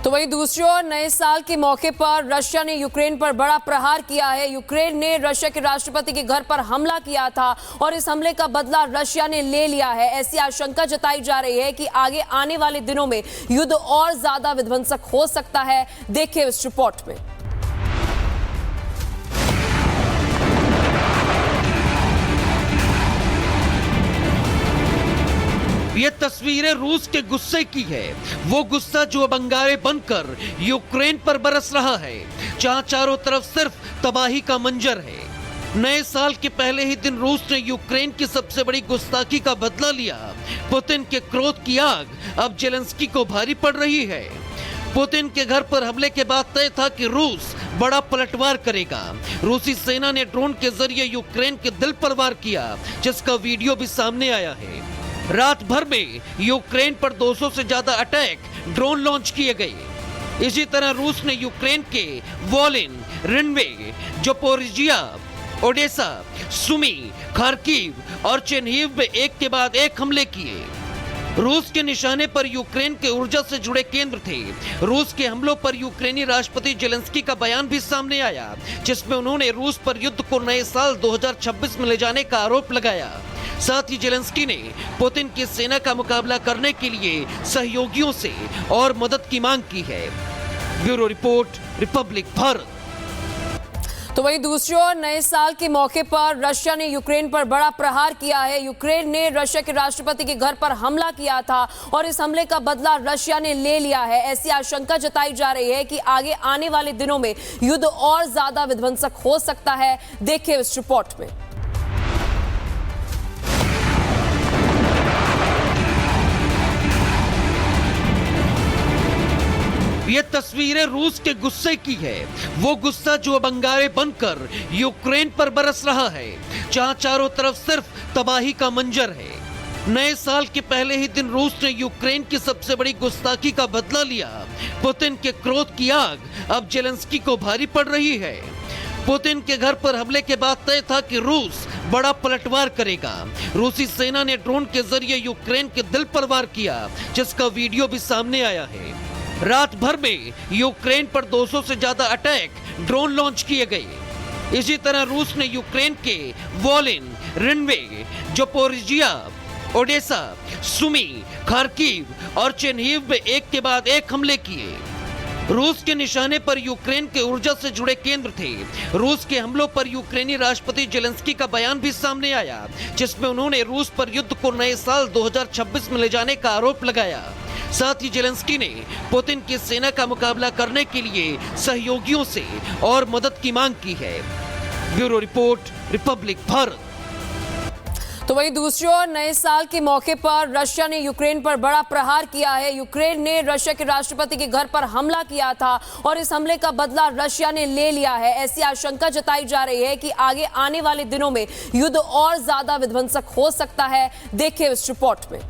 तो वहीं दूसरी ओर नए साल के मौके पर रशिया ने यूक्रेन पर बड़ा प्रहार किया है। यूक्रेन ने रशिया के राष्ट्रपति के घर पर हमला किया था और इस हमले का बदला रशिया ने ले लिया है। ऐसी आशंका जताई जा रही है कि आगे आने वाले दिनों में युद्ध और ज्यादा विध्वंसक हो सकता है। देखिए इस रिपोर्ट में। ये तस्वीरें रूस के गुस्से की है। वो गुस्सा जो अब अंगारे बनकर यूक्रेन पर बरस रहा है, जहां चारों तरफ सिर्फ तबाही का मंजर है। नए साल के पहले ही दिन रूस ने यूक्रेन की सबसे बड़ी गुस्ताखी का बदला लिया। पुतिन के क्रोध की आग अब जेलेंस्की को भारी पड़ रही है। पुतिन के घर पर हमले के बाद तय था कि रूस बड़ा पलटवार करेगा। रूसी सेना ने ड्रोन के जरिए यूक्रेन के दिल पर वार किया, जिसका वीडियो भी सामने आया है। रात भर में यूक्रेन पर 200 से ज्यादा अटैक ड्रोन लॉन्च किए गए। इसी तरह रूस ने यूक्रेन के वोलिन, रिनवे, जोपोरिजिया, ओडेसा, सुमी, खार्किव और चेरनीहिव में एक के बाद एक हमले किए। रूस के निशाने पर यूक्रेन के ऊर्जा से जुड़े केंद्र थे। रूस के हमलों पर यूक्रेनी राष्ट्रपति जेलेंस्की का बयान भी सामने आया, जिसमें उन्होंने रूस पर युद्ध को नए साल 2026 में ले जाने का आरोप लगाया। साथ ही जेलेंस्की ने पुतिन की सेना का मुकाबला करने के लिए सहयोगियों से और मदद की मांग की है। Bureau report, Republic Bharat. तो वहीं दूसरी ओर नए साल के मौके पर रशिया ने यूक्रेन पर बड़ा प्रहार किया है। यूक्रेन ने रशिया के राष्ट्रपति के घर पर हमला किया था और इस हमले का बदला रशिया ने ले लिया है। ऐसी आशंका जताई जा रही है कि आगे आने वाले दिनों में युद्ध और ज्यादा विध्वंसक हो सकता है। देखिए इस रिपोर्ट में। ये तस्वीरें रूस के गुस्से की है। वो गुस्सा जो अब अंगारे बनकर यूक्रेन पर बरस रहा है, जहां चारों तरफ सिर्फ तबाही का मंजर है। नए साल के पहले ही दिन रूस ने यूक्रेन की सबसे बड़ी गुस्ताखी का बदला लिया। पुतिन के क्रोध की आग अब जेलेंस्की को भारी पड़ रही है। पुतिन के घर पर हमले के बाद तय था कि रूस बड़ा पलटवार करेगा। रूसी सेना ने ड्रोन के जरिए यूक्रेन के दिल पर वार किया, जिसका वीडियो भी सामने आया है। रात भर में यूक्रेन पर 200 से ज्यादा अटैक ड्रोन लॉन्च किए गए। इसी तरह रूस ने यूक्रेन के वोलिन, रिनवे, जोपोरिजिया, ओडेसा, सुमी, खार्किव और चेरनीहिव में एक के बाद एक हमले किए। रूस के निशाने पर यूक्रेन के ऊर्जा से जुड़े केंद्र थे। रूस के हमलों पर यूक्रेनी राष्ट्रपति जेलेंस्की का बयान भी सामने आया, जिसमें उन्होंने रूस पर युद्ध को नए साल 2026 में ले जाने का आरोप लगाया। साथ ही जेलेंस्की ने पुतिन की सेना का मुकाबला करने के लिए सहयोगियों से और मदद की मांग की है। Bureau report, Republic Bharat. तो वहीं दूसरी ओर नए साल के मौके पर रशिया ने यूक्रेन पर बड़ा प्रहार किया है। यूक्रेन ने रशिया के राष्ट्रपति के घर पर हमला किया था और इस हमले का बदला रशिया ने ले लिया है। ऐसी आशंका जताई जा रही है कि आगे आने वाले दिनों में युद्ध और ज्यादा विध्वंसक हो सकता है। देखिए इस रिपोर्ट में।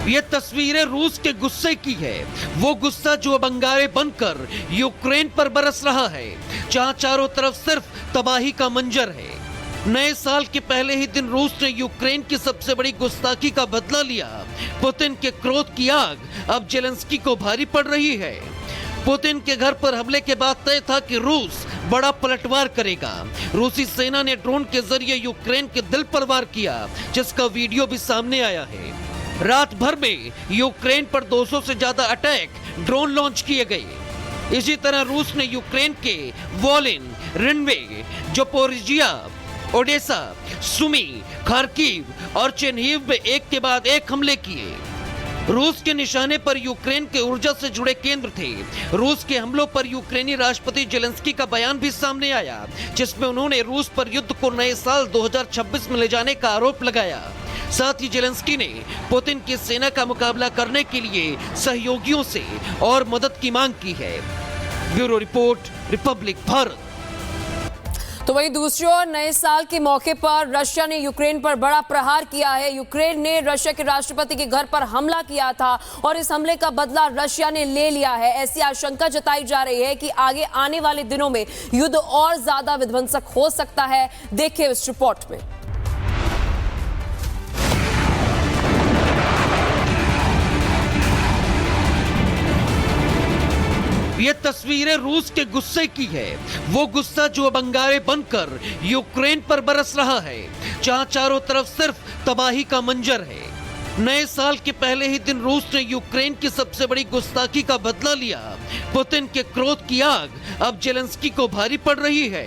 ये तस्वीरें रूस के गुस्से की है। वो गुस्सा जो अब अंगारे बनकर यूक्रेन पर बरस रहा है, जहां चारों तरफ सिर्फ तबाही का मंजर है। नए साल के पहले ही दिन रूस ने यूक्रेन की सबसे बड़ी गुस्ताखी का बदला लिया। पुतिन के क्रोध की आग अब जेलेंस्की को भारी पड़ रही है। पुतिन के घर पर हमले के बाद तय था कि रूस बड़ा पलटवार करेगा। रूसी सेना ने ड्रोन के जरिए यूक्रेन के दिल पर वार किया, जिसका वीडियो भी सामने आया है। रात भर में यूक्रेन पर 200 से ज्यादा अटैक ड्रोन लॉन्च किए गए। इसी तरह रूस ने यूक्रेन के वोलिन, रिनवे, जोपोरिजिया, ओडेसा, सुमी, खार्किव और चेरनीहिव में एक के बाद एक हमले किए। रूस के निशाने पर यूक्रेन के ऊर्जा से जुड़े केंद्र थे। रूस के हमलों पर यूक्रेनी राष्ट्रपति जेलेंस्की का बयान भी सामने आया, जिसमें उन्होंने रूस पर युद्ध को नए साल 2026 में ले जाने का आरोप लगाया। साथ ही जेलेंस्की ने पुतिन की सेना का मुकाबला करने के लिए सहयोगियों से और मदद की मांग की है। Bureau report, Republic Bharat. तो वहीं दूसरी ओर नए साल के मौके पर रशिया ने यूक्रेन पर बड़ा प्रहार किया है। यूक्रेन ने रशिया के राष्ट्रपति के घर पर हमला किया था और इस हमले का बदला रशिया ने ले लिया है। ऐसी आशंका जताई जा रही है कि आगे आने वाले दिनों में युद्ध और ज्यादा विध्वंसक हो सकता है। देखिए इस रिपोर्ट में। ये तस्वीरें रूस के गुस्से की है। वो गुस्सा जो अब अंगारे बनकर यूक्रेन पर बरस रहा है, जहां चारों तरफ सिर्फ तबाही का मंजर है। नए साल के पहले ही दिन रूस ने यूक्रेन की सबसे बड़ी गुस्ताखी का बदला लिया। पुतिन के क्रोध की आग अब जेलेंस्की को भारी पड़ रही है।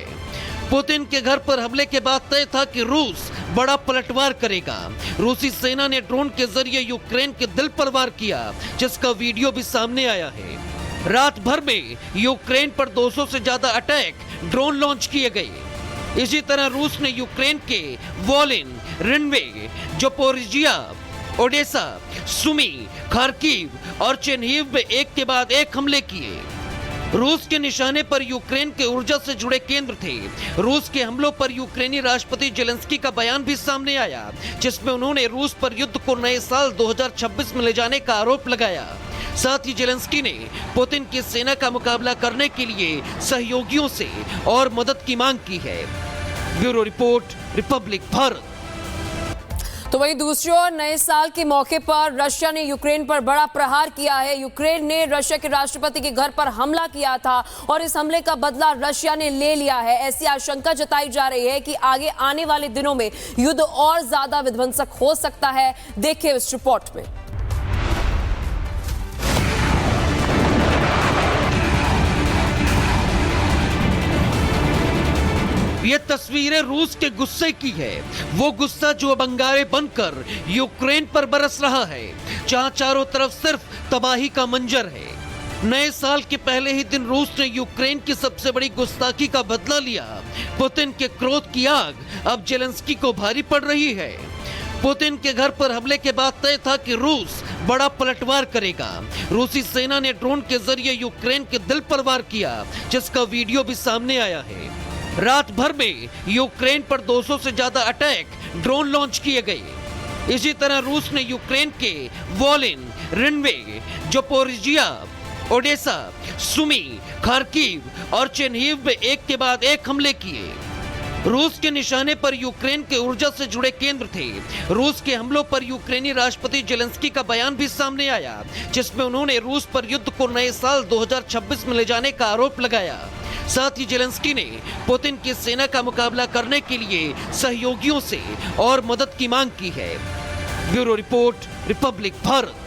पुतिन के घर पर हमले के बाद तय था कि रूस बड़ा पलटवार करेगा। रूसी सेना ने ड्रोन के जरिए यूक्रेन के दिल पर वार किया, जिसका वीडियो भी सामने आया है। रात भर में यूक्रेन पर 200 से ज्यादा अटैक ड्रोन लॉन्च किए गए। इसी तरह रूस ने यूक्रेन के वोलिन, रिनवे, जोपोरिजिया, ओडेसा, सुमी, खार्किव और चेरनीहिव में एक के बाद एक हमले किए। रूस के निशाने पर यूक्रेन के ऊर्जा से जुड़े केंद्र थे। रूस के हमलों पर यूक्रेनी राष्ट्रपति जेलेंस्की का बयान भी सामने आया, जिसमें उन्होंने रूस पर युद्ध को नए साल 2026 में ले जाने का आरोप लगाया। साथ ही जेलेंस्की ने पुतिन की सेना का मुकाबला करने के लिए सहयोगियों से और मदद की मांग की है। Bureau report, Republic Bharat. तो वहीं दूसरी ओर नए साल के मौके पर रशिया ने यूक्रेन पर बड़ा प्रहार किया है। यूक्रेन ने रशिया के राष्ट्रपति के घर पर हमला किया था और इस हमले का बदला रशिया ने ले लिया है। ऐसी आशंका जताई जा रही है कि आगे आने वाले दिनों में युद्ध और ज्यादा विध्वंसक हो सकता है। देखिए इस रिपोर्ट में। ये तस्वीरें रूस के गुस्से की है। वो गुस्सा जो अब अंगारे बनकर यूक्रेन पर बरस रहा है, जहां चारों तरफ सिर्फ तबाही का मंजर है। नए साल के पहले ही दिन रूस ने यूक्रेन की सबसे बड़ी गुस्ताखी का बदला लिया। पुतिन के क्रोध की आग अब जेलेंस्की को भारी पड़ रही है। पुतिन के घर पर हमले के बाद तय था कि रूस बड़ा पलटवार करेगा। रूसी सेना ने ड्रोन के जरिए यूक्रेन के दिल पर वार किया, जिसका वीडियो भी सामने आया है। रात भर में यूक्रेन पर 200 से ज्यादा अटैक ड्रोन लॉन्च किए गए। इसी तरह रूस ने यूक्रेन के वोलिन, रिनवे, जोपोरिजिया, ओडेसा, सुमी, खार्किव और चेरनीहिव में एक के बाद एक हमले किए। रूस के निशाने पर यूक्रेन के ऊर्जा से जुड़े केंद्र थे। रूस के हमलों पर यूक्रेनी राष्ट्रपति जेलेंस्की का बयान भी सामने आया, जिसमें उन्होंने रूस पर युद्ध को नए साल 2026 में ले जाने का आरोप लगाया। साथ ही जेलेंस्की ने पुतिन की सेना का मुकाबला करने के लिए सहयोगियों से और मदद की मांग की है। Bureau report, Republic Bharat.